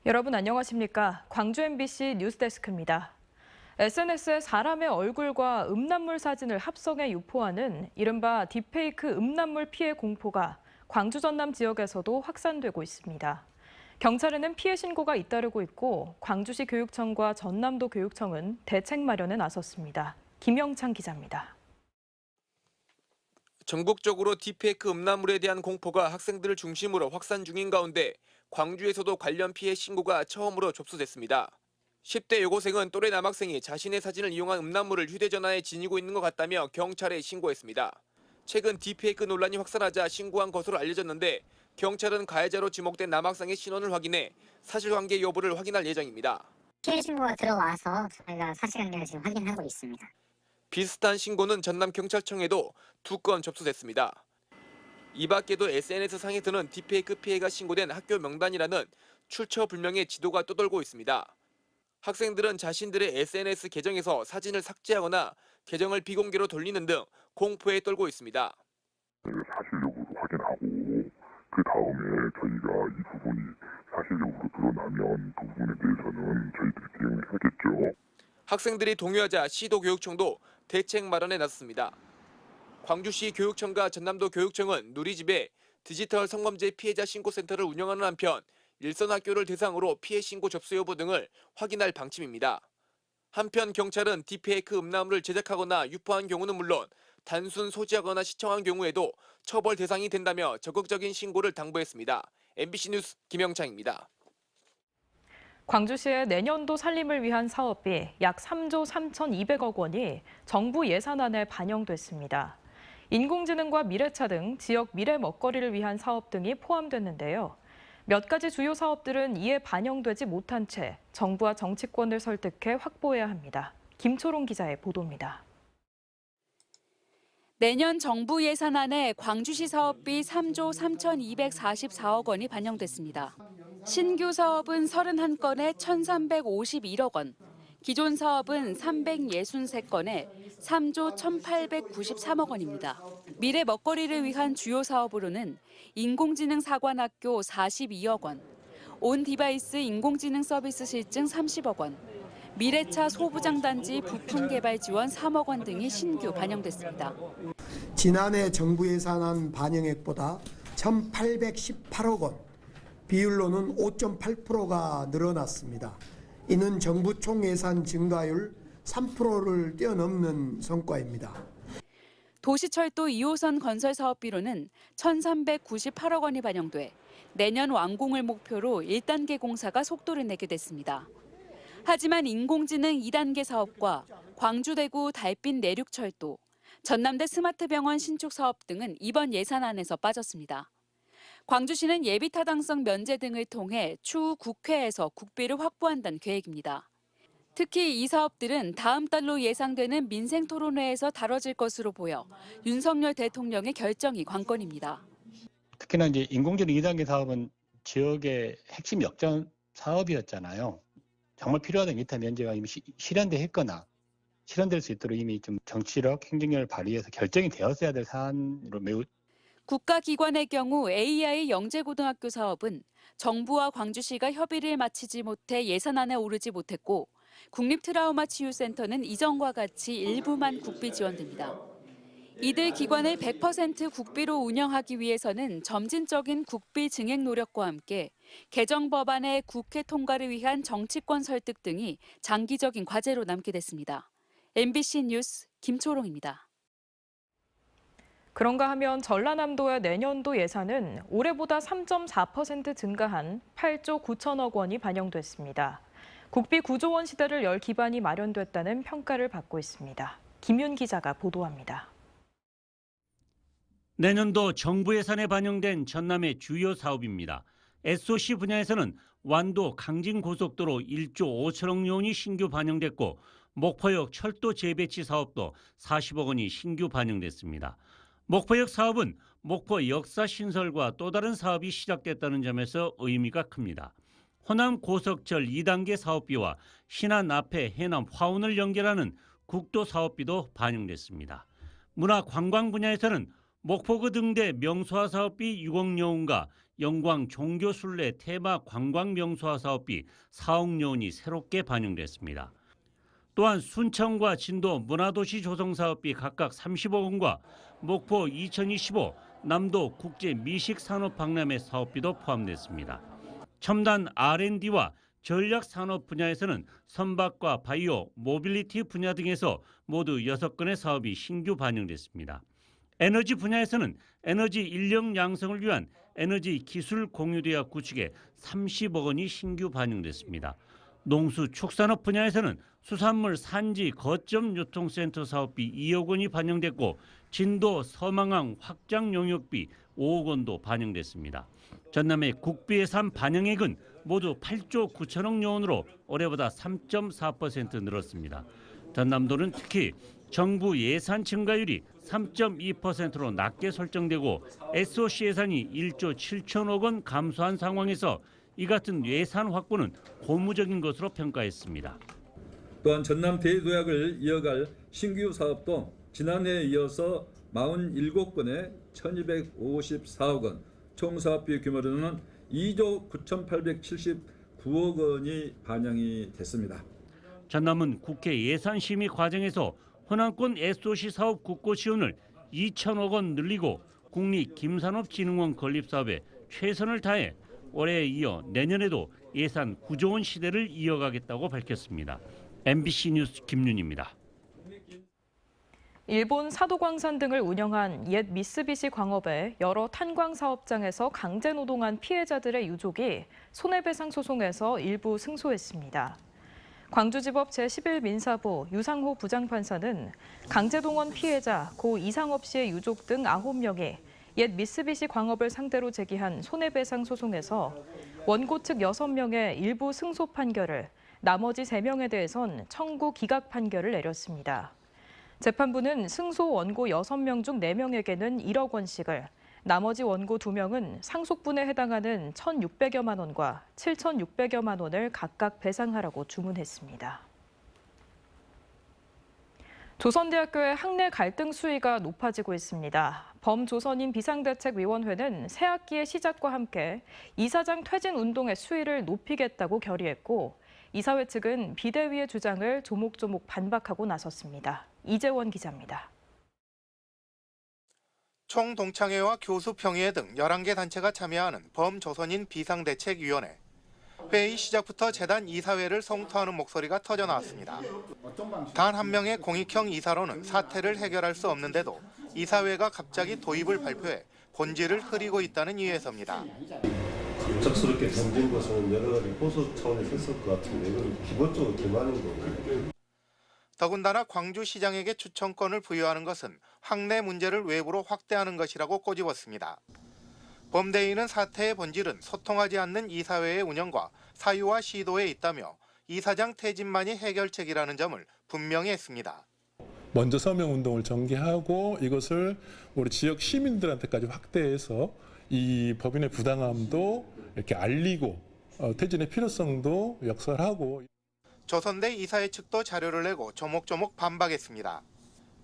여러분 안녕하십니까? 광주 MBC 뉴스데스크입니다. SNS에 사람의 얼굴과 음란물 사진을 합성해 유포하는 이른바 딥페이크 음란물 피해 공포가 광주 전남 지역에서도 확산되고 있습니다. 경찰에는 피해 신고가 잇따르고 있고 광주시 교육청과 전남도 교육청은 대책 마련에 나섰습니다. 김영창 기자입니다. 전국적으로 딥페이크 음란물에 대한 공포가 학생들을 중심으로 확산 중인 가운데 광주에서도 관련 피해 신고가 처음으로 접수됐습니다. 10대 여고생은 또래 남학생이 자신의 사진을 이용한 음란물을 휴대전화에 지니고 있는 것 같다며 경찰에 신고했습니다. 최근 딥페이크 논란이 확산하자 신고한 것으로 알려졌는데 경찰은 가해자로 지목된 남학생의 신원을 확인해 사실관계 여부를 확인할 예정입니다. 피해 신고가 들어와서 저희가 사실관계를 지금 확인하고 있습니다. 비슷한 신고는 전남경찰청에도 2건 접수됐습니다. 이 밖에도 SNS상에서는 딥페이크 피해가 신고된 학교 명단이라는 출처 불명의 지도가 떠돌고 있습니다. 학생들은 자신들의 SNS 계정에서 사진을 삭제하거나 계정을 비공개로 돌리는 등 공포에 떨고 있습니다. 사실 여부를 확인하고 그 다음에 저희가 이 부분이 사실 여부로 드러나면 그 부분에 대해서는 저희들이 대응을 하겠죠. 학생들이 동요하자 시도 교육청도 대책 마련에 나섰습니다. 광주시 교육청과 전남도 교육청은 누리집에 디지털 성범죄 피해자 신고센터를 운영하는 한편 일선 학교를 대상으로 피해 신고 접수 여부 등을 확인할 방침입니다. 한편 경찰은 딥페이크 음란물을 제작하거나 유포한 경우는 물론 단순 소지하거나 시청한 경우에도 처벌 대상이 된다며 적극적인 신고를 당부했습니다. MBC 뉴스 김영창입니다. 광주시의 내년도 살림을 위한 사업비 약 3조 3,200억 원이 정부 예산안에 반영됐습니다. 인공지능과 미래차 등 지역 미래 먹거리를 위한 사업 등이 포함됐는데요. 몇 가지 주요 사업들은 이에 반영되지 못한 채 정부와 정치권을 설득해 확보해야 합니다. 김초롱 기자의 보도입니다. 내년 정부 예산안에 광주시 사업비 3조 3,244억 원이 반영됐습니다. 신규 사업은 31건에 1,351억 원, 기존 사업은 363건에 3조 1,893억 원입니다. 미래 먹거리를 위한 주요 사업으로는 인공지능 사관학교 42억 원, 온 디바이스 인공지능 서비스 실증 30억 원, 미래차 소부장단지 부품 개발 지원 3억 원 등이 신규 반영됐습니다. 지난해 정부 예산안 반영액보다 1,818억 원, 비율로는 5.8%가 늘어났습니다. 이는 정부 총 예산 증가율 3%를 뛰어넘는 성과입니다. 도시철도 2호선 건설 사업비로는 1,398억 원이 반영돼 내년 완공을 목표로 1단계 공사가 속도를 내게 됐습니다. 하지만 인공지능 2단계 사업과 광주대구 달빛 내륙철도, 전남대 스마트병원 신축 사업 등은 이번 예산안에서 빠졌습니다. 광주시는 예비타당성 면제 등을 통해 추후 국회에서 국비를 확보한다는 계획입니다. 특히 이 사업들은 다음 달로 예상되는 민생토론회에서 다뤄질 것으로 보여 윤석열 대통령의 결정이 관건입니다. 특히나 이제 인공지능 2단계 사업은 지역의 핵심 역전 사업이었잖아요. 정말 필요하던 기타 면제가 이미 실현돼 했거나 실현될 수 있도록 이미 좀 정치력, 행정력을 발휘해서 결정이 되었어야 될 사안으로 매우. 국가기관의 경우 AI 영재고등학교 사업은 정부와 광주시가 협의를 마치지 못해 예산안에 오르지 못했고 국립트라우마 치유센터는 이전과 같이 일부만 국비 지원됩니다. 이들 기관을 100% 국비로 운영하기 위해서는 점진적인 국비 증액 노력과 함께 개정 법안의 국회 통과를 위한 정치권 설득 등이 장기적인 과제로 남게 됐습니다. MBC 뉴스 김초롱입니다. 그런가 하면 전라남도의 내년도 예산은 올해보다 3.4% 증가한 8조 9천억 원이 반영됐습니다. 국비 9조 원 시대를 열 기반이 마련됐다는 평가를 받고 있습니다. 김윤 기자가 보도합니다. 내년도 정부 예산에 반영된 전남의 주요 사업입니다. SOC 분야에서는 완도 강진고속도로 1조 5천억 원이 신규 반영됐고 목포역 철도 재배치 사업도 40억 원이 신규 반영됐습니다. 목포역 사업은 목포 역사 신설과 또 다른 사업이 시작됐다는 점에서 의미가 큽니다. 호남 고석철 2단계 사업비와 신안 앞에 해남 화운을 연결하는 국도 사업비도 반영됐습니다. 문화 관광 분야에서는 목포구 등대 명소화 사업비 6억 여원과 영광 종교순례 테마 관광 명소화 사업비 4억 여원이 새롭게 반영됐습니다. 또한 순천과 진도 문화도시 조성 사업비 각각 30억 원과 목포 2025 남도 국제 미식 산업 박람회 사업비도 포함됐습니다. 첨단 R&D와 전략 산업 분야에서는 선박과 바이오, 모빌리티 분야 등에서 모두 6건의 사업이 신규 반영됐습니다. 에너지 분야에서는 에너지 인력 양성을 위한 에너지 기술 공유대학 구축에 30억 원이 신규 반영됐습니다. 농수축산업 분야에서는 수산물 산지 거점 유통센터 사업비 2억 원이 반영됐고 진도 서망항 확장 용역비 5억 원도 반영됐습니다. 전남의 국비 예산 반영액은 모두 8조 9천억 원으로 올해보다 3.4% 늘었습니다. 전남도는 특히 정부 예산 증가율이 3.2%로 낮게 설정되고 SOC 예산이 1조 7천억 원 감소한 상황에서 이 같은 예산 확보는 고무적인 것으로 평가했습니다. 또한 전남 대도약을 이어갈 신규 사업도 지난해에 이어서 47건에 1,254억 원, 총 사업비 규모로는 2조 9,879억 원이 반영이 됐습니다. 전남은 국회 예산심의 과정에서 호남권 SOC 사업 국고 지원을 2천억 원 늘리고 국립김산업진흥원 건립사업에 최선을 다해 올해에 이어 내년에도 예산 9조 원 시대를 이어가겠다고 밝혔습니다. MBC 뉴스 김윤입니다. 일본 사도광산 등을 운영한 옛 미쓰비시 광업의 여러 탄광 사업장에서 강제 노동한 피해자들의 유족이 손해배상 소송에서 일부 승소했습니다. 광주지법 제11민사부 유상호 부장판사는 강제동원 피해자 고 이상업 씨의 유족 등 9명이 옛 미쓰비시 광업을 상대로 제기한 손해배상 소송에서 원고 측 6명의 일부 승소 판결을, 나머지 3명에 대해선 청구 기각 판결을 내렸습니다. 재판부는 승소 원고 6명 중 4명에게는 1억 원씩을, 나머지 원고 2명은 상속분에 해당하는 1,600여만 원과 7,600여만 원을 각각 배상하라고 주문했습니다. 조선대학교의 학내 갈등 수위가 높아지고 있습니다. 범조선인 비상대책위원회는 새 학기의 시작과 함께 이사장 퇴진 운동의 수위를 높이겠다고 결의했고, 이사회 측은 비대위의 주장을 조목조목 반박하고 나섰습니다. 이재원 기자입니다. 총동창회와 교수평의회 등 11개 단체가 참여하는 범조선인 비상대책위원회. 회의 시작부터 재단 이사회를 성토하는 목소리가 터져나왔습니다. 단 한 명의 공익형 이사로는 사태를 해결할 수 없는데도 이사회가 갑자기 도입을 발표해 본질을 흐리고 있다는 이유에서입니다. 갑작스럽게 던진 것은 여러 가지 보수 차원에서 했을 것 같은데 이건 기본적으로 기만인 거고. 더군다나 광주시장에게 추천권을 부여하는 것은 학내 문제를 외부로 확대하는 것이라고 꼬집었습니다. 범대위는 사태의 본질은 소통하지 않는 이사회의 운영과 사유와 시도에 있다며 이사장 퇴진만이 해결책이라는 점을 분명히 했습니다. 먼저 서명운동을 전개하고 이것을 우리 지역 시민들한테까지 확대해서 이 법인의 부당함도 이렇게 알리고 퇴진의 필요성도 역설하고. 조선대 이사회 측도 자료를 내고 조목조목 반박했습니다.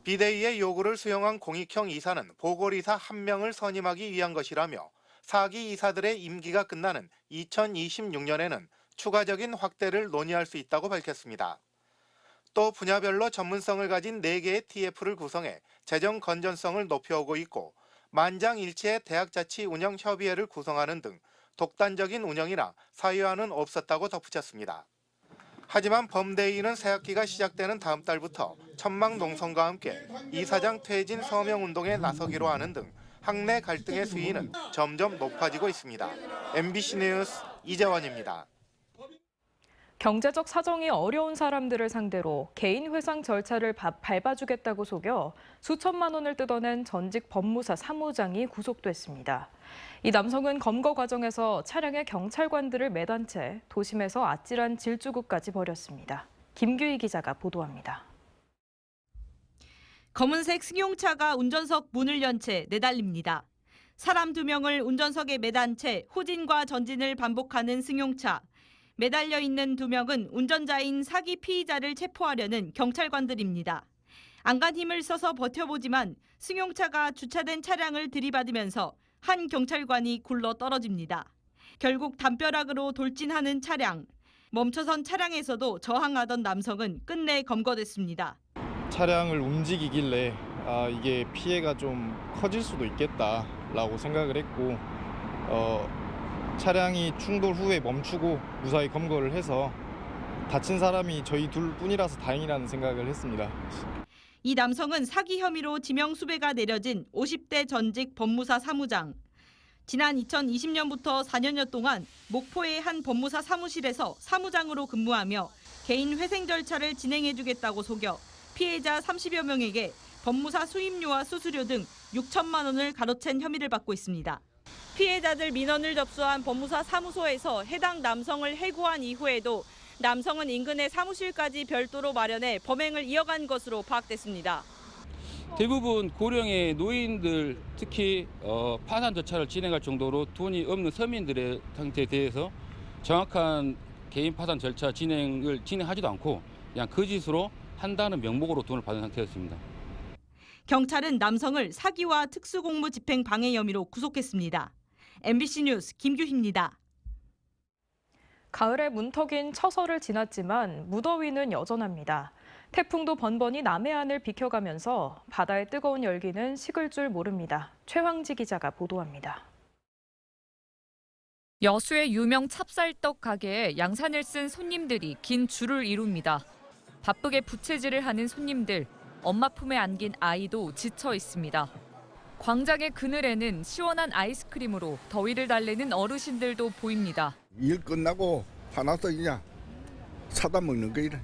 비대위의 요구를 수용한 공익형 이사는 보궐이사 1명을 선임하기 위한 것이라며 4기 이사들의 임기가 끝나는 2026년에는 추가적인 확대를 논의할 수 있다고 밝혔습니다. 또 분야별로 전문성을 가진 4개의 TF를 구성해 재정 건전성을 높여오고 있고, 만장일치의 대학자치운영협의회를 구성하는 등 독단적인 운영이나 사유화는 없었다고 덧붙였습니다. 하지만 범대위는 새학기가 시작되는 다음 달부터 천막농성과 함께 이사장 퇴진 서명운동에 나서기로 하는 등 학내 갈등의 수위는 점점 높아지고 있습니다. MBC 뉴스 이재원입니다. 경제적 사정이 어려운 사람들을 상대로 개인 회상 절차를 밟아주겠다고 속여 수천만 원을 뜯어낸 전직 법무사 사무장이 구속됐습니다. 이 남성은 검거 과정에서 차량에 경찰관들을 매단 채 도심에서 아찔한 질주구까지 벌였습니다. 김규희 기자가 보도합니다. 검은색 승용차가 운전석 문을 연 채 내달립니다. 사람 2명을 운전석에 매단 채 후진과 전진을 반복하는 승용차. 매달려 있는 2명은 운전자인 사기 피의자를 체포하려는 경찰관들입니다. 안간 힘을 써서 버텨보지만 승용차가 주차된 차량을 들이받으면서 한 경찰관이 굴러 떨어집니다. 결국 담벼락으로 돌진하는 차량. 멈춰선 차량에서도 저항하던 남성은 끝내 검거됐습니다. 차량을 움직이길래 이게 피해가 좀 커질 수도 있겠다라고 생각을 했고 차량이 충돌 후에 멈추고 무사히 검거를 해서 다친 사람이 저희 둘뿐이라서 다행이라는 생각을 했습니다. 이 남성은 사기 혐의로 지명수배가 내려진 50대 전직 법무사 사무장. 지난 2020년부터 4년여 동안 목포의 한 법무사 사무실에서 사무장으로 근무하며 개인 회생 절차를 진행해주겠다고 속여 피해자 30여 명에게 법무사 수임료와 수수료 등 6천만 원을 가로챈 혐의를 받고 있습니다. 피해자들 민원을 접수한 법무사 사무소에서 해당 남성을 해고한 이후에도 남성은 인근의 사무실까지 별도로 마련해 범행을 이어간 것으로 파악됐습니다. 대부분 고령의 노인들, 특히 파산 절차를 진행할 정도로 돈이 없는 서민들의 상태에 대해서 정확한 개인 파산 절차 진행하지도 않고 그냥 거짓으로 한다는 명목으로 돈을 받은 상태였습니다. 경찰은 남성을 사기와 특수공무 집행 방해 혐의로 구속했습니다. MBC 뉴스 김규희입니다. 가을의 문턱인 처서를 지났지만 무더위는 여전합니다. 태풍도 번번이 남해안을 비켜가면서 바다의 뜨거운 열기는 식을 줄 모릅니다. 최황지 기자가 보도합니다. 여수의 유명 찹쌀떡 가게에 양산을 쓴 손님들이 긴 줄을 이룹니다. 바쁘게 부채질을 하는 손님들, 엄마 품에 안긴 아이도 지쳐 있습니다. 광장의 그늘에는 시원한 아이스크림으로 더위를 달래는 어르신들도 보입니다. 일 끝나고 화나서 그냥 사다 먹는 거 이래.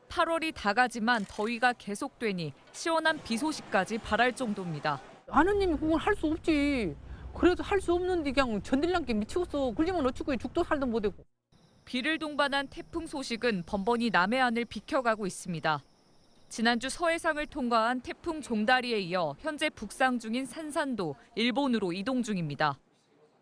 8월이 다가지만 더위가 계속되니 시원한 비 소식까지 바랄 정도입니다. 아느님이 그걸 할 수 없지. 그래도 할 수 없는데 그냥 전들랑게 미치겠어. 걸리면 어쩌고 해. 죽도 살도 못 하고. 비를 동반한 태풍 소식은 번번이 남해안을 비켜가고 있습니다. 지난주 서해상을 통과한 태풍 종다리에 이어 현재 북상 중인 산산도 일본으로 이동 중입니다.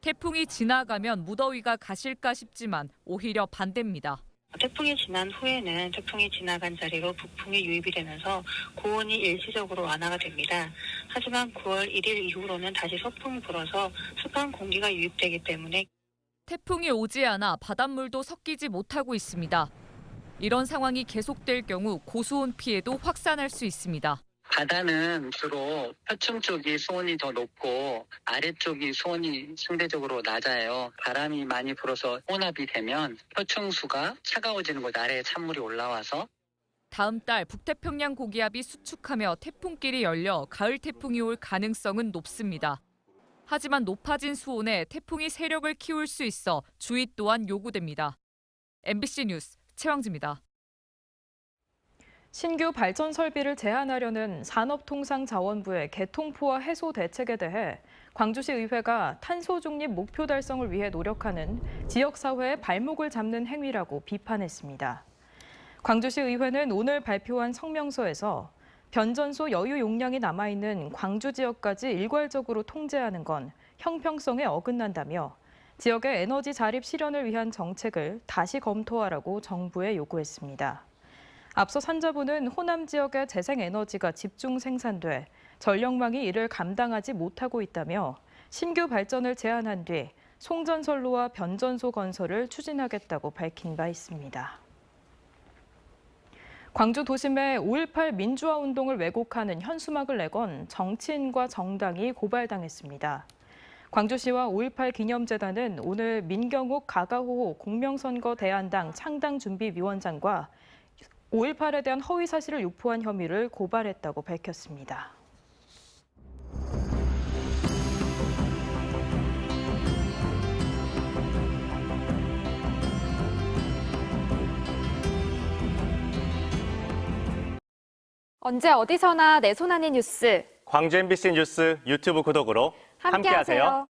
태풍이 지나가면 무더위가 가실까 싶지만 오히려 반대입니다. 태풍이 지난 후에는 태풍이 지나간 자리로 북풍이 유입이 되면서 고온이 일시적으로 완화가 됩니다. 하지만 9월 1일 이후로는 다시 서풍이 불어서 습한 공기가 유입되기 때문에 태풍이 오지 않아 바닷물도 섞이지 못하고 있습니다. 이런 상황이 계속될 경우 고수온 피해도 확산할 수 있습니다. 바다는 주로 표층 쪽이 수온이 더 높고 아래쪽이 수온이 상대적으로 낮아요. 바람이 많이 불어서 혼합이 되면 표층수가 차가워지는 곳 아래에 찬물이 올라와서 다음 달 북태평양 고기압이 수축하며 태풍길이 열려 가을 태풍이 올 가능성은 높습니다. 하지만 높아진 수온에 태풍이 세력을 키울 수 있어 주의 또한 요구됩니다. MBC 뉴스 최황지입니다. 신규 발전 설비를 제한하려는 산업통상자원부의 개통포화 해소 대책에 대해 광주시 의회가 탄소 중립 목표 달성을 위해 노력하는 지역사회의 발목을 잡는 행위라고 비판했습니다. 광주시 의회는 오늘 발표한 성명서에서 변전소 여유 용량이 남아있는 광주 지역까지 일괄적으로 통제하는 건 형평성에 어긋난다며 지역의 에너지 자립 실현을 위한 정책을 다시 검토하라고 정부에 요구했습니다. 앞서 산자부는 호남 지역의 재생에너지가 집중 생산돼 전력망이 이를 감당하지 못하고 있다며 신규 발전을 제한한 뒤 송전선로와 변전소 건설을 추진하겠다고 밝힌 바 있습니다. 광주 도심에 5.18 민주화 운동을 왜곡하는 현수막을 내건 정치인과 정당이 고발당했습니다. 광주시와 5.18 기념재단은 오늘 민경욱 가가호 공명선거 대안당 창당준비위원장과 5.18에 대한 허위 사실을 유포한 혐의를 고발했다고 밝혔습니다. 언제 어디서나 내 손 안의 뉴스. 광주 MBC 뉴스 유튜브 구독으로 함께하세요.